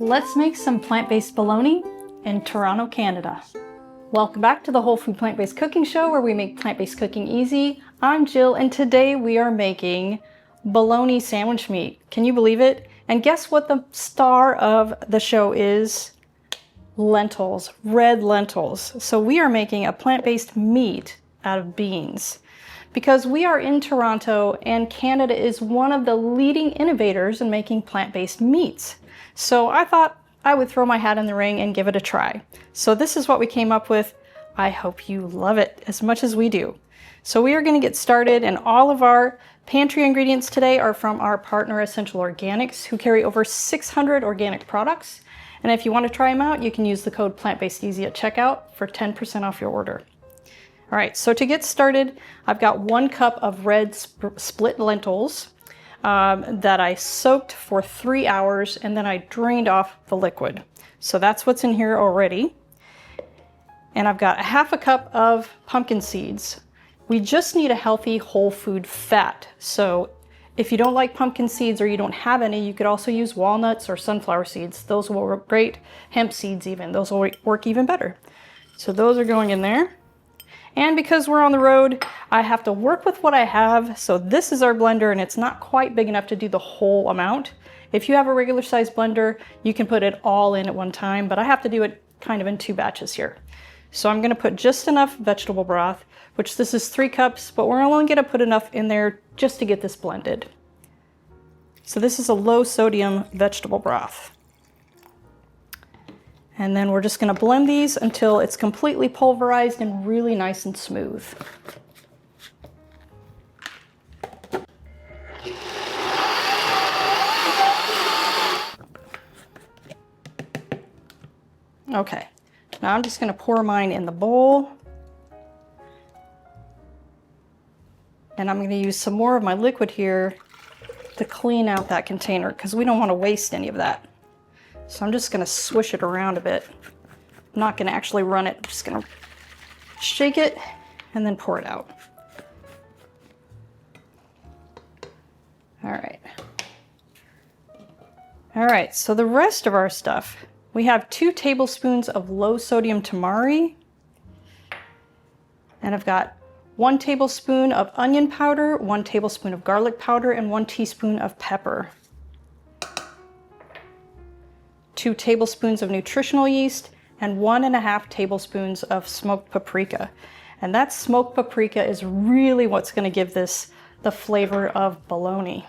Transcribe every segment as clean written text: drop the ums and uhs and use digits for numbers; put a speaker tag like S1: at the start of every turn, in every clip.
S1: Let's make some plant-based bologna in Toronto, Canada. Welcome back to the Whole Food Plant-Based Cooking Show, where we make plant-based cooking easy. I'm Jill, and today we are making bologna sandwich meat. Can you believe it? And guess what the star of the show is? Lentils, red lentils. So we are making a plant-based meat out of beans. Because we are in Toronto and Canada is one of the leading innovators in making plant-based meats. So I thought I would throw my hat in the ring and give it a try. So this is what we came up with. I hope you love it as much as we do. So we are going to get started, and all of our pantry ingredients today are from our partner Essential Organics, who carry over 600 organic products. And if you want to try them out, you can use the code PLANTBASEDEASY at checkout for 10% off your order. All right, so to get started, I've got 1 cup of red split lentils that I soaked for 3 hours, and then I drained off the liquid. So that's what's in here already. And I've got 1/2 cup of pumpkin seeds. We just need a healthy whole food fat. So if you don't like pumpkin seeds or you don't have any, you could also use walnuts or sunflower seeds. Those will work great. Hemp seeds even, those will work even better. So those are going in there. And because we're on the road, I have to work with what I have. So this is our blender, and it's not quite big enough to do the whole amount. If you have a regular size blender, you can put it all in at one time, but I have to do it kind of in 2 batches here. So I'm gonna put just enough vegetable broth, which this is 3 cups, but we're only gonna put enough in there just to get this blended. So this is a low sodium vegetable broth. And then we're just gonna blend these until it's completely pulverized and really nice and smooth. Okay, now I'm just gonna pour mine in the bowl. And I'm gonna use some more of my liquid here to clean out that container, because we don't wanna waste any of that. So I'm just gonna swish it around a bit. I'm not gonna actually run it, I'm just gonna shake it and then pour it out. All right. All right, so the rest of our stuff, we have 2 tablespoons of low sodium tamari, and I've got 1 tablespoon of onion powder, 1 tablespoon of garlic powder, and 1 teaspoon of pepper. 2 tablespoons of nutritional yeast, and 1.5 tablespoons of smoked paprika. And that smoked paprika is really what's gonna give this the flavor of bologna.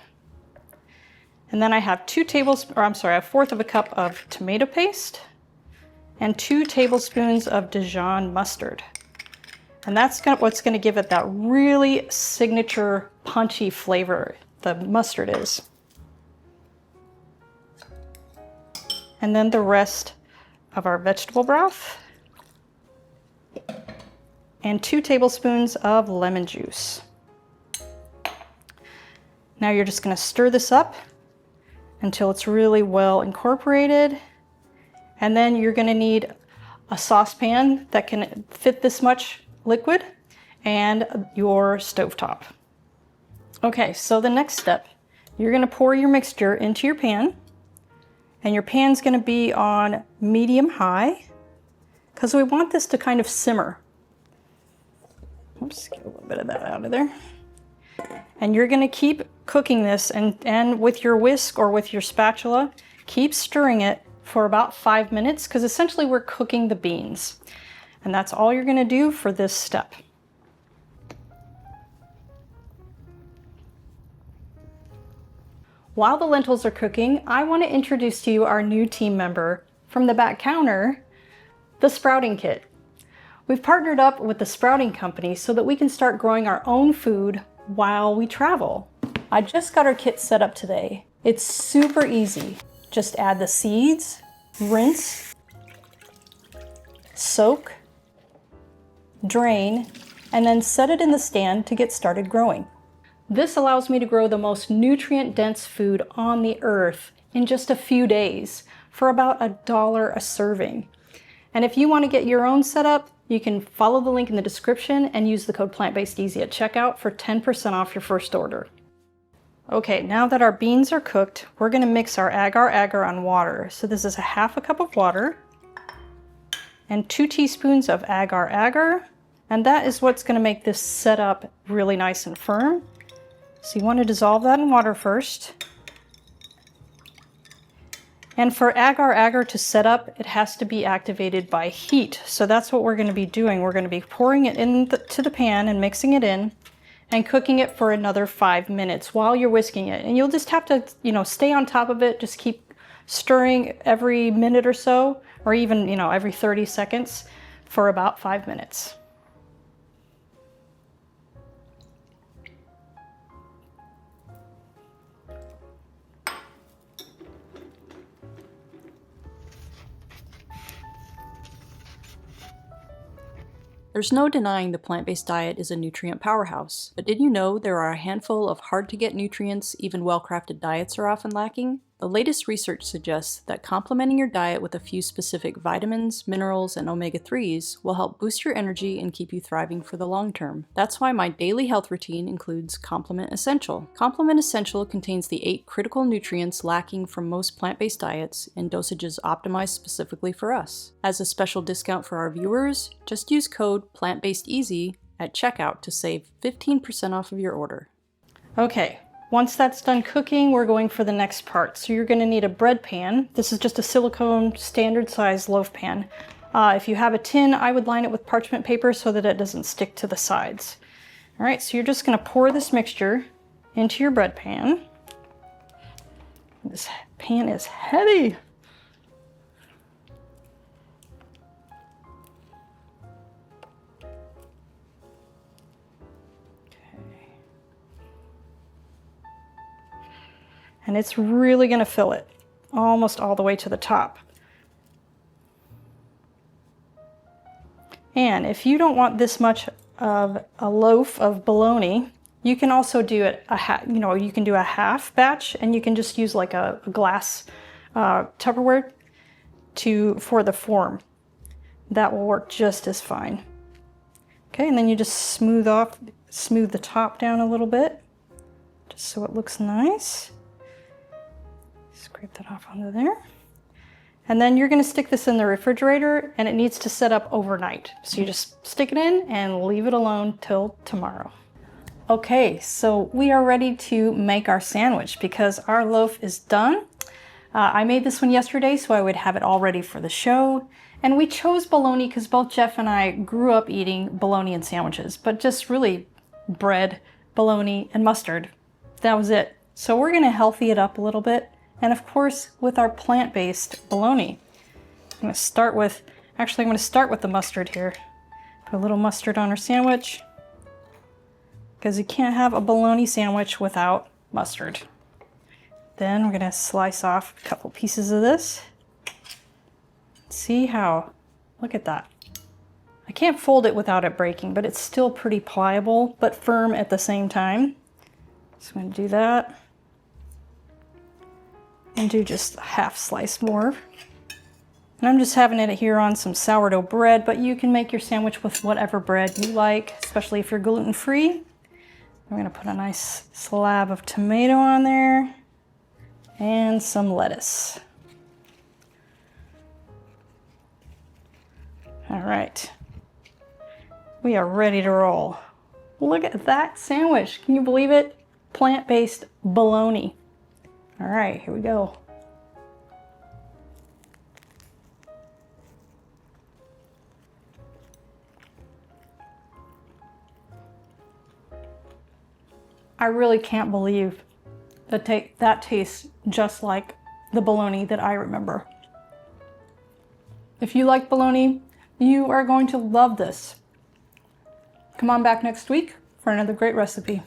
S1: And then I have 1/4 of a cup of tomato paste, and 2 tablespoons of Dijon mustard. And that's what's gonna give it that really signature punchy flavor, the mustard is. And then the rest of our vegetable broth, and 2 tablespoons of lemon juice. Now you're just gonna stir this up until it's really well incorporated. And then you're gonna need a saucepan that can fit this much liquid and your stovetop. Okay, so the next step, you're gonna pour your mixture into your pan. And your pan's gonna be on medium-high, because we want this to kind of simmer. Oops, get a little bit of that out of there. And you're gonna keep cooking this, and with your whisk or with your spatula, keep stirring it for about 5 minutes, because essentially we're cooking the beans. And that's all you're gonna do for this step. While the lentils are cooking, I want to introduce to you our new team member from the back counter, the sprouting kit. We've partnered up with the sprouting company so that we can start growing our own food while we travel. I just got our kit set up today. It's super easy. Just add the seeds, rinse, soak, drain, and then set it in the stand to get started growing. This allows me to grow the most nutrient-dense food on the earth in just a few days for about $1 a serving. And if you want to get your own setup, you can follow the link in the description and use the code PLANTBASEDEASY at checkout for 10% off your first order. Okay, now that our beans are cooked, we're gonna mix our agar on water. So this is a half a cup of water and 2 teaspoons of agar. And that is what's gonna make this set up really nice and firm. So you wanna dissolve that in water first. And for agar to set up, it has to be activated by heat. So that's what we're gonna be doing. We're gonna be pouring it into the pan and mixing it in and cooking it for another 5 minutes while you're whisking it. And you'll just have to, stay on top of it. Just keep stirring every minute or so, or even, every 30 seconds for about 5 minutes.
S2: There's no denying the plant-based diet is a nutrient powerhouse, but did you know there are a handful of hard-to-get nutrients even well-crafted diets are often lacking? The latest research suggests that complementing your diet with a few specific vitamins, minerals, and omega-3s will help boost your energy and keep you thriving for the long term. That's why my daily health routine includes Complement Essential. Complement Essential contains the 8 critical nutrients lacking from most plant-based diets in dosages optimized specifically for us. As a special discount for our viewers, just use code PLANTBASEDEASY at checkout to save 15% off of your order.
S1: Okay. Once that's done cooking, we're going for the next part. So you're gonna need a bread pan. This is just a silicone standard size loaf pan. If you have a tin, I would line it with parchment paper so that it doesn't stick to the sides. All right, so you're just gonna pour this mixture into your bread pan. This pan is heavy. And it's really gonna fill it almost all the way to the top. And if you don't want this much of a loaf of bologna, you can also do it you can do a half batch, and you can just use like a glass Tupperware for the form. That will work just as fine. Okay, and then you just smooth the top down a little bit, just so it looks nice. Scrape that off onto there. And then you're gonna stick this in the refrigerator, and it needs to set up overnight. So you just stick it in and leave it alone till tomorrow. Okay, so we are ready to make our sandwich because our loaf is done. I made this one yesterday, so I would have it all ready for the show. And we chose bologna because both Jeff and I grew up eating bologna and sandwiches, but just really bread, bologna, and mustard. That was it. So we're gonna healthy it up a little bit. And of course, with our plant-based bologna. I'm gonna start with the mustard here. Put a little mustard on our sandwich, because you can't have a bologna sandwich without mustard. Then we're gonna slice off a couple pieces of this. Look at that. I can't fold it without it breaking, but it's still pretty pliable, but firm at the same time. So I'm gonna do that. And do just a half slice more. And I'm just having it here on some sourdough bread, but you can make your sandwich with whatever bread you like, especially if you're gluten-free. I'm gonna put a nice slab of tomato on there and some lettuce. All right, we are ready to roll. Look at that sandwich. Can you believe it? Plant-based bologna. All right, here we go. I really can't believe that tastes just like the bologna that I remember. If you like bologna, you are going to love this. Come on back next week for another great recipe.